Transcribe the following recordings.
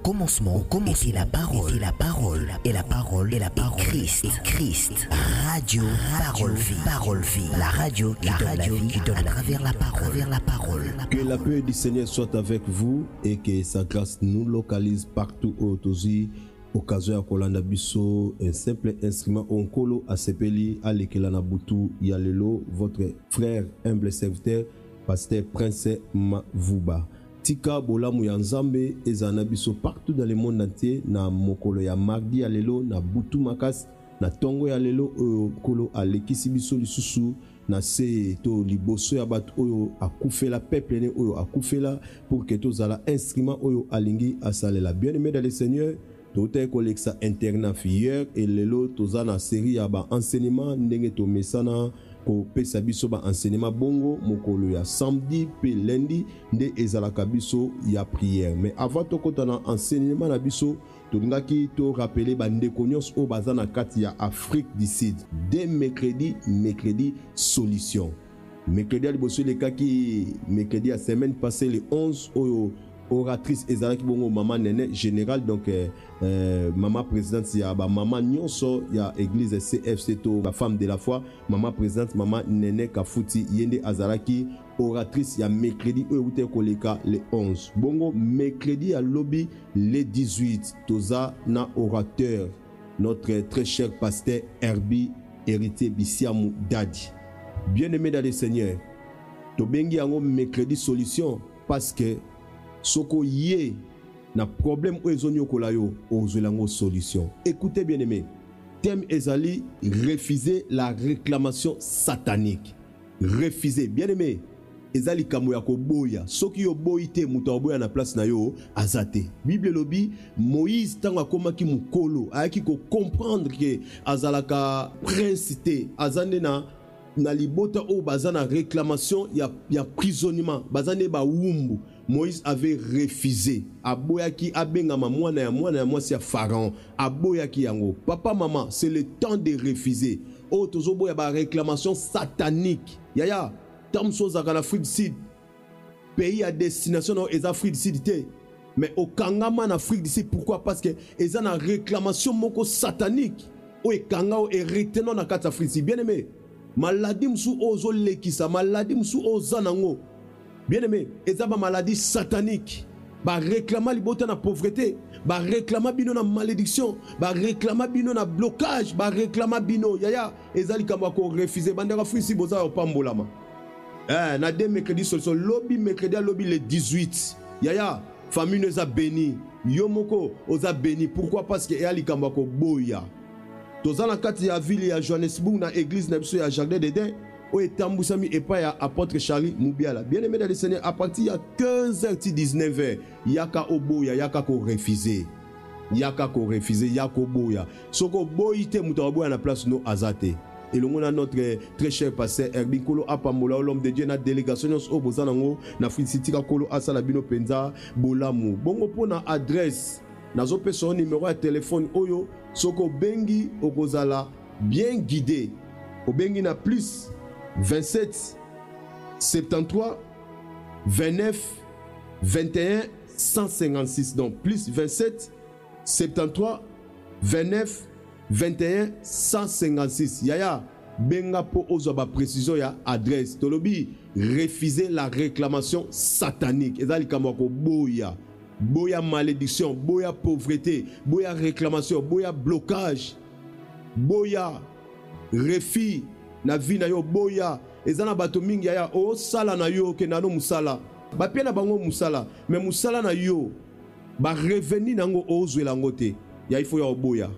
commencement était la parole, et la parole, et la parole, et la parole, Christ, radio, parole vie, la radio qui donne à travers la parole. Que la paix du Seigneur soit avec vous et que sa grâce nous localise partout où aussi. Occasion à Kolanda Bisso, un simple instrument onkolo à sepeli à l'Ekelana Boutou Yalelo, votre frère humble serviteur, pasteur Prince Mavuba. Tika bola muyanzambe ezana biso partout dans le monde entier na mokolo ya mardi ya lelo na butu makas na tongo ya lelo kolo alekisi biso lisusu na se to liboso ya bato oyo akufela peuple ne oyo akufela pour que tozala instrument oyo alingi asalela. Bien-aimé dans le Seigneur, tout est collecte internat hier et lelo tozana série ya ba enseignement ndenge to mesana ko pesa biso ba enseignement bongo mokolo ya samedi pe lundi nde ezalaka biso ya prière. Mais avant to kotana enseignement na biso tolingaki to rappeler ba ndeko nyonso o bazana kati ya Afrique du Sud dès mercredi solution. Mercredi liboso le kaki mercredi à semaine passée le 11 oyo oratrice ezalaki bongo maman Nene général donc maman présidente ya ba maman nyonso ya église CFC to ba femme de la foi maman présidente maman Nene Kafuti yende azalaki oratrice ya mercredi oute koleka le 11 bongo mercredi à lobby le 18 toza na orateur notre très cher pasteur Herbie héritier Bisiamu Dadi. Bien-aimé dans le Seigneur, to bengi yango mercredi solution parce que soko yé na problème oezoni okolayo ozolango solution. Écoutez bien aimé, thème ezali refuser la réclamation satanique. Refuser bien aimé ezali kamo ya koboya soki yo boyite muto oboya na place na yo azate. Bible lobi Moïse tango akomaki mukolo ayaki ko comprendre que azalaka principauté azande na libota o bazana réclamation ya prisonnier bazane ba wumbu. Moïse avait refusé. Aboyaki abengama mwana ya mwasi ya Pharaon. Aboyaki yango. Papa maman, c'est le temps de refuser. Oh tozoboya ba réclamation satanique. Yaya, tamso zakana Afrique du Sud. Pays à destination non les Afrique du Sud té. Mais au Kangama en Afrique du Sud pourquoi? Parce que ils ont une réclamation moko satanique. O e kanga o e retenons na kata Afrique du Sud. Bien aimé. Maladie msou ozo lekisa, maladie msou ozanango. Bien-aimé, ezaba maladie satanique. Ba réclama libota na pauvreté, ba réclama bino na malédiction, ba réclama bino na blocage, ba réclama bino yaya ezali kamba ko refuser bandera frisi boza o pambolama. Na de mercredi solution lobby mercredi lobby le 18. Yaya famille nous a béni, yomoko oza béni. Pourquoi? Parce que ezali kamba ko boya. Tozana kati ya ville ya Johannesburg na église na biso ya Jardin d'Eden. O etambusami epa ya apôtre Charlie Moubiala. Bien-aimé dans le Seigneur, à partir de 15h 19h, yaka oboya, yaka ko refuser. Yaka ko refuser, yaka oboya. Soko boyite mutaboya na place no azate. Et le monde a notre très cher pasteur Herbie Kolo Apamola, l'homme de Dieu, na délégation au Bozanango, na Frisitika Kolo Asalabino Penza, Bolamu. Bongo po na adresse, na zope son numéro de téléphone oyo, soko bengi okozala bien guidé. Obengi na plus 27 73 29 21 156 donc plus 27 73 29 21 156 yaya benga po ozoba précision ya adresse tolobi refuser la réclamation satanique ezali kamako boya malédiction boya pauvreté boya réclamation boya blocage boya refus na vie na yo boya ezana bato mingi ya o sala na yo ke na no musala ba pia na bango musala mais musala na yo ba reveni nango ozwela ngote ya ifo ya boya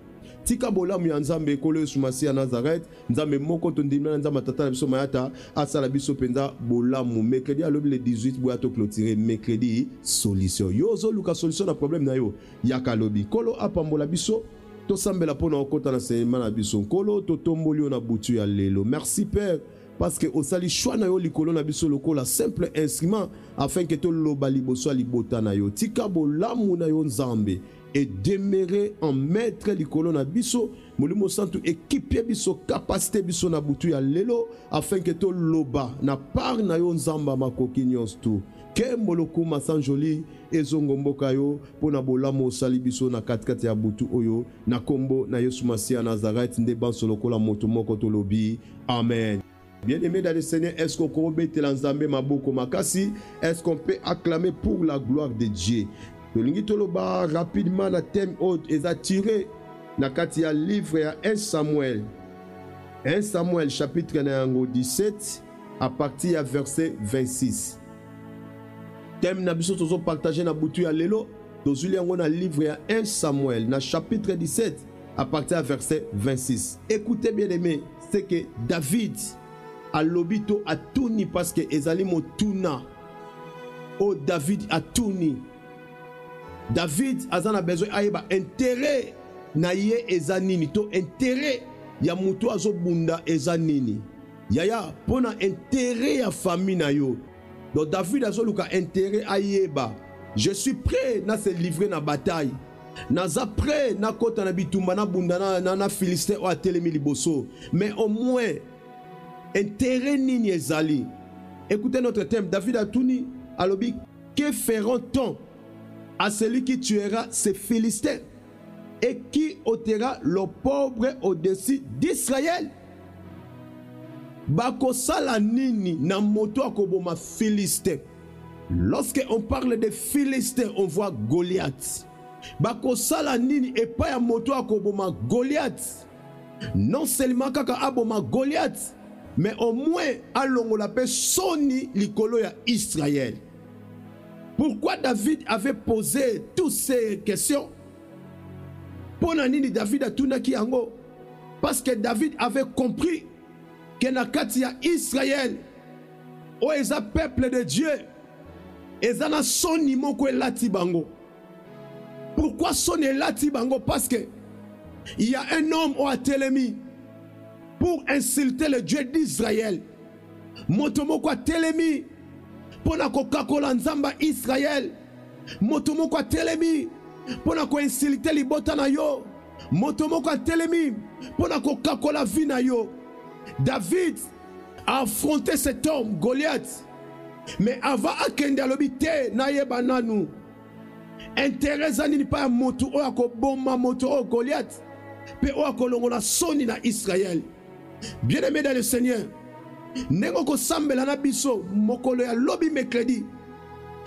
tika bolamu ya nzambe kolo sumasi ya Nazareth nzambe moko tondimana nzambe tata na biso mayata asala biso penza bolamu mercredi à le 18 boya to clôturer mercredi solution yo zo luka solution na problème na yo yaka lobi kolo apambola biso to sambela pona okota na sema na biso kolo to tomboli na butu ya lelo. Merci Père parce que osali choix na yo likolo na biso lokola simple instrument afin que to loba liboso libota na yo tika bolamu na yo nzambe et demeurer en maître likolo na biso molimo santu équipe biso capacité biso na butu ya lelo afin que to loba na part na yo nzamba makoki nyonso tu ke moloku masanjoli ezongo mboka yo pona bolamu osali biso na katikati ya butu oyo na kombo na Yesu Masia Nazareth nde banso lokola moto moko to lobi amen. Bien-aimé dans le Seigneur, est-ce qu'on peut mettre l'ensemble maboko makasi? Est-ce qu'on peut acclamer pour la gloire de Dieu? Tolingi toloba rapidement na thème haute et attiré na kati ya livre ya 1 Samuel. 1 Samuel chapitre 17 à partir ya verset 26. Thème na biso tozo partager na butu ya lelo, tozuli yango na livre ya 1 Samuel na chapitre 17 à partir ya verset 26. Écoutez bien aimé, c'est que David a lobito a tourni parce que ezali motuna. Oh David a tourni. David azana besoin ayeba intérêt na ye ezanini to intérêt ya mutu azobunda ezanini. Yaya pona intérêt ya famille na yo. Donc David azoluka intérêt ayeba. Je suis prêt na se livrer na bataille. Naza prêt na kota na bitumba na bunda na Philistin o atelemi liboso. Mais au moins intérêt nini ezali. Écoutez notre thème. David a tourni alobi que feront-on à celui qui tuera ces Philistins et qui ôtera le pauvre au-dessus d'Israël? Bakosala nini na moto akoboma Philistin. Lorsque on parle de Philistins, on voit Goliath. Bakosala nini et pas ya moto akoboma Goliath. Non seulement kaka aboma Goliath, mais au moins alongo la paix soni likolo ya Israël. Pourquoi David avait posé toutes ces questions? Pour nini David a tunaki yango? Parce que David avait compris que na kati ya Israël, o eza peuple de Dieu, eza na soni moko elati bango. Pourquoi soni elati bango? Parce que il y a un homme au atelemi pour insulter le Dieu d'Israël. Motomoko atelemi pona kokakola nzamba Israël. Motomoko atelemi pona ko insulter libota na yo. Motomoko atelemi pona kokakola vi na yo. David a affronté cet homme Goliath. Mais avant akende alobite na yeba nanu. Intérêt zani pa moto o akoboma moto o Goliath. Pe o akolongola soni na Israël. Bien-aimé dans le Seigneur, nengo ko sambela na biso mokolo ya lobi mercredi.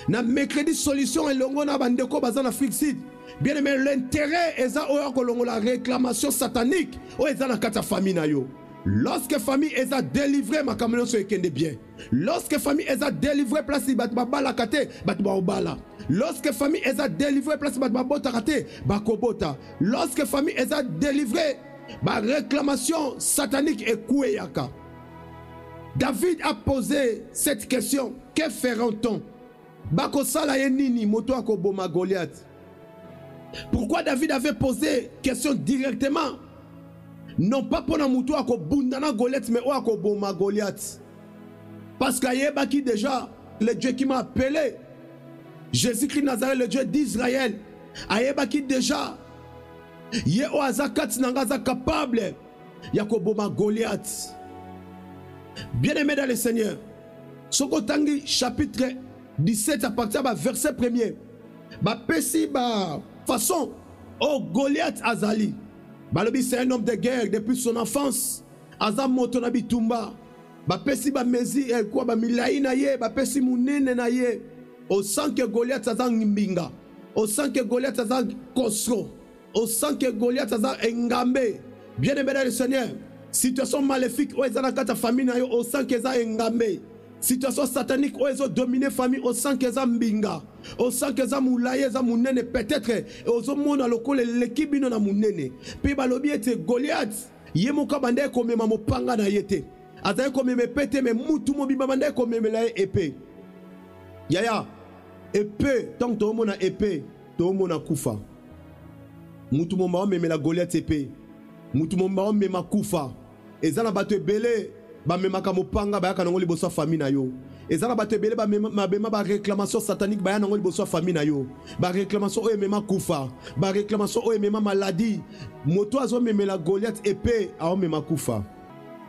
Na mercredi solution elongo na bandeko bazana Afrique Sud. Bien-aimé, l'intérêt eza o akolongo la réclamation satanique o eza na kata famille na yo. Lorsque famille eza délivré ma kamelo so ekende bien. Lorsque famille eza délivré place bat babala kate bat ba obala. Lorsque famille eza délivré place bat babota kate ba kobota. Lorsque famille eza délivré ba réclamation satanique et koueyaka. David a posé cette question. Que feront-on? Bako sala yenini moto akoboma Goliath. Pourquoi David avait posé question directement? Non pas pour la moto akobundana Goliath, mais akoboma Goliath. Parce qu'ayeba qui déjà le Dieu qui m'a appelé, Jésus-Christ Nazareth, le Dieu d'Israël, ayeba qui déjà Ye o azakat nangaza capable yakoboma Goliath. Bien-aimé dans le Seigneur, Sokotangi chapitre 17 à partir du verset 1er. Ba pesi ba façon oh Goliath azali. Balobi c'est un homme de guerre depuis son enfance. Azam moto na bitumba. Ba pesi ba mezi quoi ba milai na ye, ba pesi munene na ye. Au sens que Goliath azang mbinga. Au sens que Goliath azang kosro. Au sens que Goliath azang engambe. Bien-aimé dans le Seigneur, situation maléfique o ezana kata famille na yo au sens que za engambe. Situation satanique o ezo dominer famille au sens que za mbinga. Au sens que za moulaye za munene peut-être ozo mona lokole lekibino na munene. Pe balobi ete Goliath yemoka bande ko mema mopanga na yete. Azaye ko meme pete me mutu mo biba bande ko meme la épée. Yaya épée tant to mona épée to mona kufa. Mutu mo meme la Goliath épée. Mutu mo meme kufa. Ezana bato belé bamemaka mopanga bayaka nango liboso ya famille na yo. Ezala bato ebele bamema ba réclamation satanique baya nango liboso ya famille na yo. Ba réclamation oyo emema kufa, ba réclamation oyo emema maladie. Moto azomemela Goliath épée aomema kufa.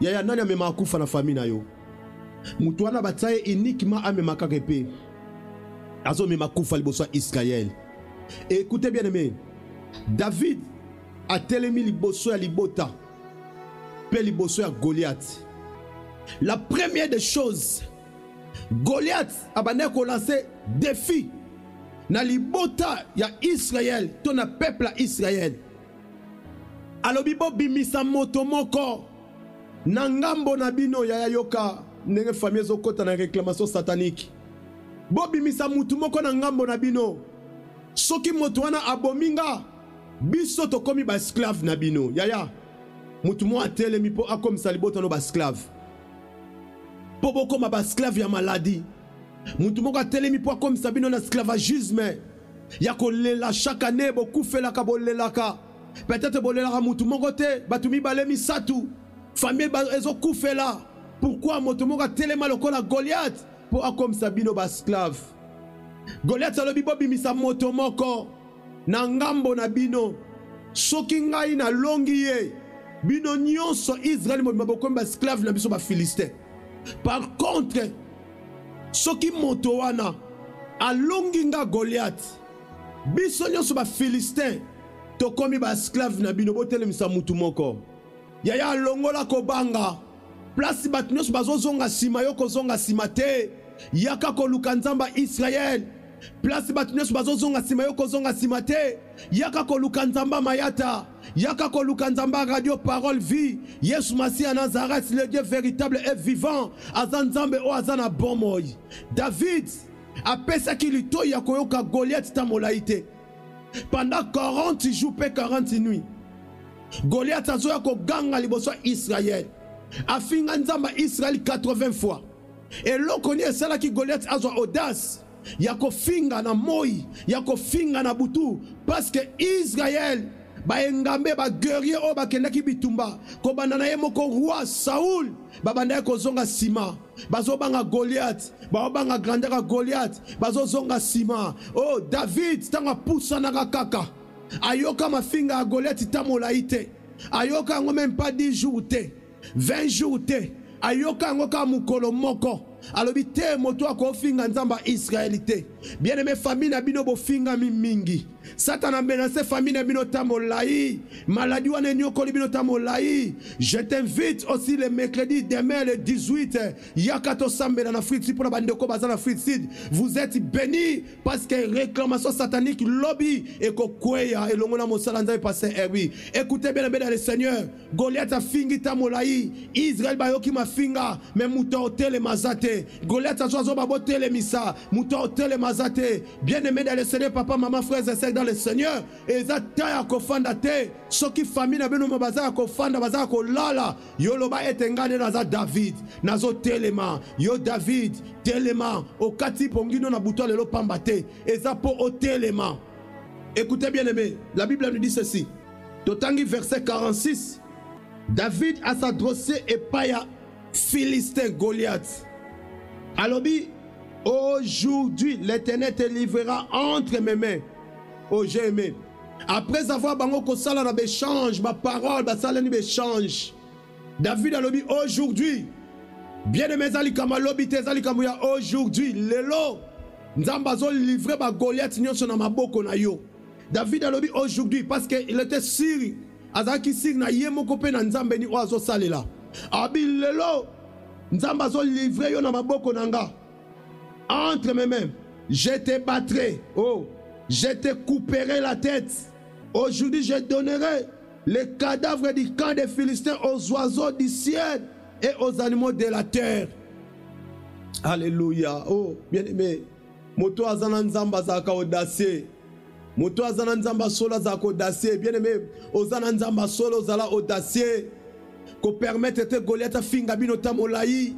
Yaya nani amema kufa na famille na yo? Mutu wana bataye uniquement amemaka épée. Azomema kufa liboso ya Israël. Et écoutez bien aimé, David a telemi liboso ya libota pe liboso ya Goliath. La première des choses, Goliath a lancé défi na libota ya Israël, ton peuple à Israël. Alobi bo bimisa moto moko na ngambo na bino ya yoka ndenge famille zokota na réclamation satanique. Bo bimisa mutu moko na ngambo na bino. Soki moto wana abominga biso tokomi ba esclave na bino. Yaya mutu mo atelemi po akomisa libota no ba esclave. Pobo koma ba esclave ya maladie. Mutu moko atelemi po akomisa bino na esclavagisme. Ya kolela chaque année bokufela ka bolelaka. Peut-être bolelaka mutu moko te batumi balemi satu. Famille ezo kufela. Pourquoi mutu moko atelema lokola Goliath po akomisa bino ba esclave. Goliath alobi bo bimisa moto moko na ngambo na bino. Soki ngai na longi ye bino nyonso Israël mo mabokomba esclave na biso ba Philistin. Par contre, soki moto wana alongi nga Goliath biso nyonso ba Philistin tokomi ba esclave na bino botelemisa mutu moko. Yaya alongola kobanga place bato nyonso bazozonga sima yo kozonga sima te. Yaka koluka nzamba Israël. Place bato nyonso bazozonga sima yo kozonga sima te. Yaka koluka nzamba Mayata. Yaka koluka nzamba Radio Parole Vie. Yesu Masia Nazareth, le Dieu véritable et vivant. Azan nzambe o azana bomoy. David a pesa kilito ya koyoka Goliath tamolaite. Pendant 40 jours pe 40 nuits. Goliath azoya ko ganga liboso Israël. Afinga nzamba Israël 80 fois. Et l'okoni esala ki Goliath azwa audace. Yako finga na moi, yako finga na butu. Parce que Israël ba engambe ba guerrier o ba kenda ki bitumba. Ko bandana ye moko roi Saoul ba bandana ko zonga sima. Bazo banga Goliath, ba banga grandeur Goliath, bazo zonga sima. Oh David tanga poussa na kaka. Ayoka mafinga a Goliath tamolaite. Ayoka ngo même pas 10 jours te, 20 jours te. Ayoka ngoka mukolo moko alobi te moto akofinga nzamba Israélité. Bien aimé famille na bino bo finga mingi. Satan a menacé famille na bino tamolai. Maladie wana nyoko bino tamolai. Je t'invite aussi le mercredi demain le 18 yakato sambe na Afrique pour la bande ko bazana Afrique Sud. Vous êtes bénis parce que réclamation satanique lobby et kokweya et longona mosala nzambe passé oui. Écoutez bien le Seigneur. Goliath a fingi tamolai. Israël bayoki mafinga mais muto hôtel mazate. Goliath a jozo babo tele misa muto hôtel mazate. Bien aimé dans le Seigneur papa maman frères et sœurs dans le Seigneur. Et ça taya kofanda te. Soki famille na beno mabaza kofanda baza ko lala. Yoloba etengane naza David. Nazo telema. Yo David telema. Okati pongino na buto lelo pambate. Et ça po o telema. Écoutez bien aimé. La Bible nous dit ceci. Totangi verset 46. David a s'adressé et paya Philistin Goliath. Alobi, aujourd'hui l'Éternel te livrera entre mes mains. Oh j'ai aimé. Après avoir bango kosala na béchange, ma parole, ba sala ni béchange. David alobi aujourd'hui. Bien aimé zali kama lobi te zali kama ya aujourd'hui. Lelo nzamba zo livrer ba Goliath nyonso na maboko na yo. David alobi aujourd'hui parce que il était sûr. Azaki sûr na yemoko pe na nzambe ni oazo salela. Abi lelo nzamba zo livrer yo na maboko nanga. Entre mes mains, je te battrai. Oh, je te couperai la tête. Aujourd'hui, je donnerai les cadavres du camp des Philistins aux oiseaux du ciel et aux animaux de la terre. Alléluia. Oh, bien aimé. Moto azana nzamba zaka audacieux. Moto azana nzamba solo zaka audacieux. Bien aimé. Ozana nzamba solo zala audacieux. Ko permettre te Goliath finga bino tamolai.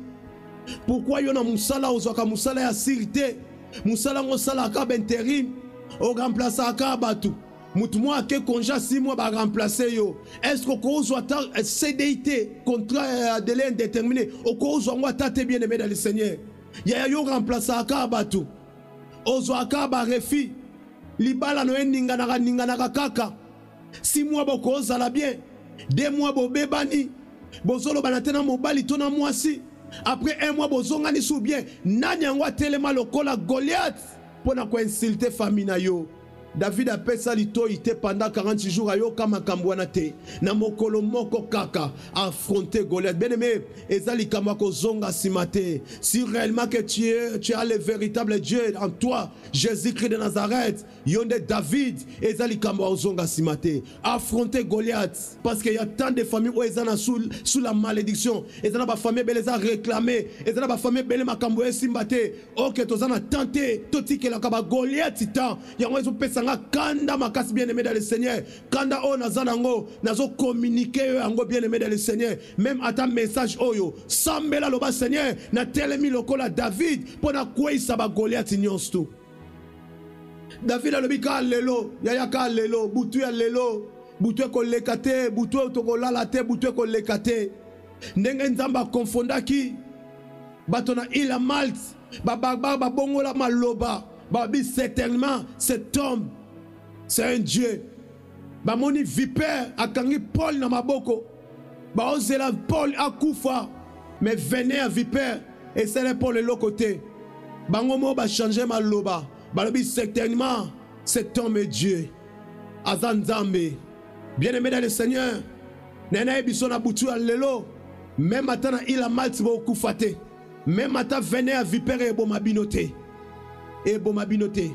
Pourquoi yona musala ozwaka musala ya sirite? Musala ngosala ka benterim. O remplaça ka batu. Mutumwa ke konja 6 mois ba remplacer yo. Est-ce que ko zo ata CDIT contrat de délai indéterminé o ko zo ngwa tate bien aimé dans le Seigneur. Ya yo remplacer aka batu. Ozo aka ba refi. Libala no ninga na kaka. 6 mois boko zala bien. 2 mois bo bebani. Bozolo banatena mobali tona mwasi. Après 1 mois bozonga ni sou bien. Nani ngwa telema lokola Goliath pona ko insulter famille na yo. David a fait ça pendant 46 jours à Yoka Makambouanate. Na mokolo moko kaka affronter Goliath. Bien aimé, ezali kamako zonga simate. Si réellement que tu as le véritable Dieu en toi, Jésus-Christ de Nazareth, yonde David, ezali kamako zonga simate. Affronter Goliath. Parce qu'il y a tant de familles où ils sont sous la malédiction. Ils ont pas famille les a réclamé. Ils ont pas famille belle makamboué simbate. Ok, tous ont tenté. Toti que la kaba Goliath titan. Yango ils ont pesé kanda makasi bien aimé dans le Seigneur. Kanda o nazanango nazo communiquer ango bien aimé dans le Seigneur. Même à ta message oyo sambela loba Seigneur na telemi lokola David pona kwisa ba Goliath nyonsto. David alobi ka lelo yaya ka lelo butu ya lelo butu ko lekate butu to ko lalate butu ko lekate ndenge nzamba confondaki batona ila Malte ba bongola maloba babi certainement cet homme c'est un Dieu. Bamoni vipère akangi Paul na maboko. Ba ozela Paul akufa. Mais venez à vipère et c'est le Paul de l'autre côté. Bangomo ba changer maloba. Balobi certainement cet homme est Dieu. Azanzambe. Bien-aimé dans le Seigneur. Nena ebiso na butu alelo. Même atana ila Malte bo kufate. Même ata venez à vipère et bo mabinote. Et bon mabinote.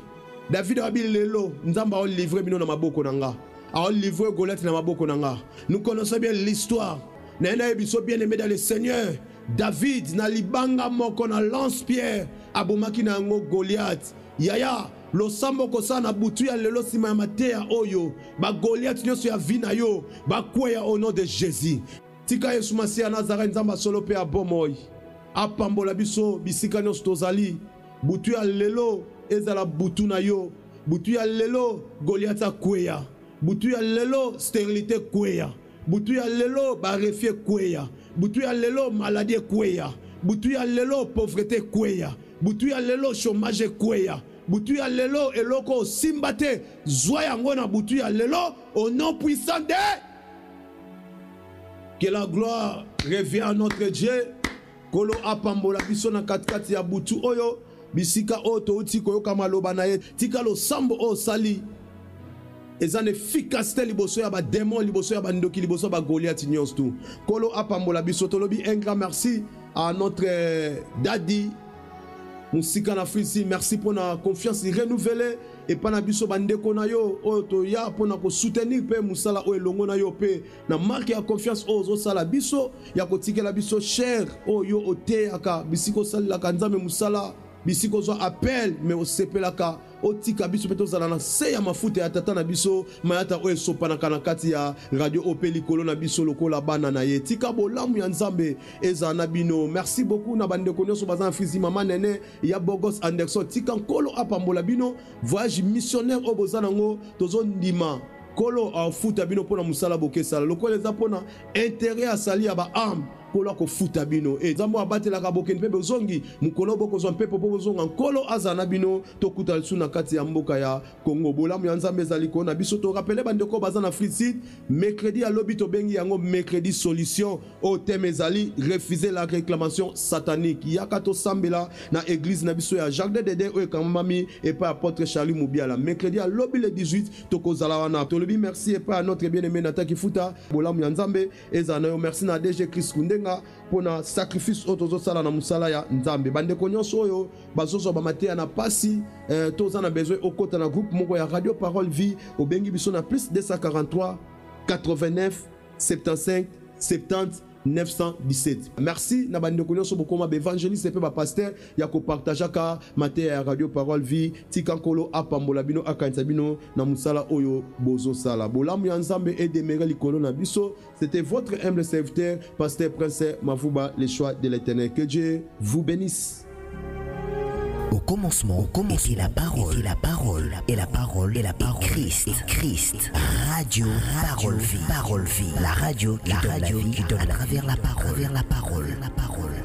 David a dit lelo, nzamba a livré bino na maboko nanga. A livré Goliath na maboko nanga. Nous connaissons bien l'histoire. Nena ebiso bien aimé dans le Seigneur. David na libanga moko na lance-pierre abomaki na ngo Goliath. Yaya lo sambo kosa na butu ya lelo sima ya matea oyo. Ba Goliath nyoso ya vina yo. Ba kweya au nom de Jésus. Tika Yesu Masia Nazareth nzamba solo pe abomoy. Apambola biso bisika nyonso tozali. Butu ya lelo ezala butu na yo. Butu ya lelo Goliath kweya. Butu ya lelo stérilité kweya. Butu ya lelo barefie kweya. Butu ya lelo maladie kweya. Butu ya lelo pauvreté kweya. Butu ya lelo chômage kweya. Butu ya lelo eloko simbate zwa yango na butu ya lelo au nom puissant de que la gloire revient à notre Dieu. Kolo apambola biso na katikati ya butu oyo. Bisika oto uti koyoka maloba na ye tika lo sambo o sali ezan efficacité liboso ya ba démon liboso ya ba ndoki liboso ba Goliath nyons tout kolo apambola biso tolobi un grand merci à notre daddy musika na frisi merci pour na confiance renouvelée et pana biso bandeko na yo oto ya pona ko soutenir pe musala o elongo na yo pe na marque ya confiance ozo sala biso ya ko tikela biso cher o yo ote aka bisiko sala kanzame musala bisiko zo appel mais au sepelaka otika biso peto zala na se ya mafuta ya tata na biso mayata o esopana kana kati ya radio opeli kolo na biso lokola bana na ye tika bolamu ya nzambe eza na bino. Merci beaucoup na bande ko nyoso bazan frizi mama nene ya Bogos Anderson tika kolo apambola bino voyage missionnaire o bozana ngo tozo ndima kolo a futa bino pona musala boke sala lokola eza pona intérêt à sali ya ba arme kolo ko futa bino e zambo abatela ka boken pe bozongi mukolo boko zo mpe popo bozonga kolo azana bino to kuta suna kati ya mboka ya Congo bolamu ya nzambe zali ko na biso to rappeler bandeko bazana free seat mercredi à lobi to bengi yango mercredi solution au thème ezali refuser la réclamation satanique yaka to sambela na église na biso ya Jardin de Dieu o kamami et pas apôtre Charlie Moubiala mercredi à lobi le 18 to kozala wana to lobi merci et pas à notre bien-aimé Nataki Futa bolamu ya nzambe ezana yo merci na DG Chris Kunde pona sacrifice otozo sala na musala ya nzambe bandeko nyonso oyo bazozo ba matea na pasi toza na besoin okota na groupe moko ya Radio Parole Vie obengi biso na plus 243 89 75 70 917. Merci na bandeko nyonso bokoma ba évangéliste pe ba pasteur ya ko partager ka matea ya Radio Parole Vie tikankolo apambola bino akanisa bino na musala oyo bozo sala bolamu ya nzambe et demeurer likolo na biso. C'était votre humble serviteur pasteur Prince Mavuba, les choix de l'Éternel. Que Dieu vous bénisse. Au commencement était la parole, et la parole, et la parole, et la parole, Christ. Radio, parole vie, la radio qui donne la vie à travers la parole, la parole.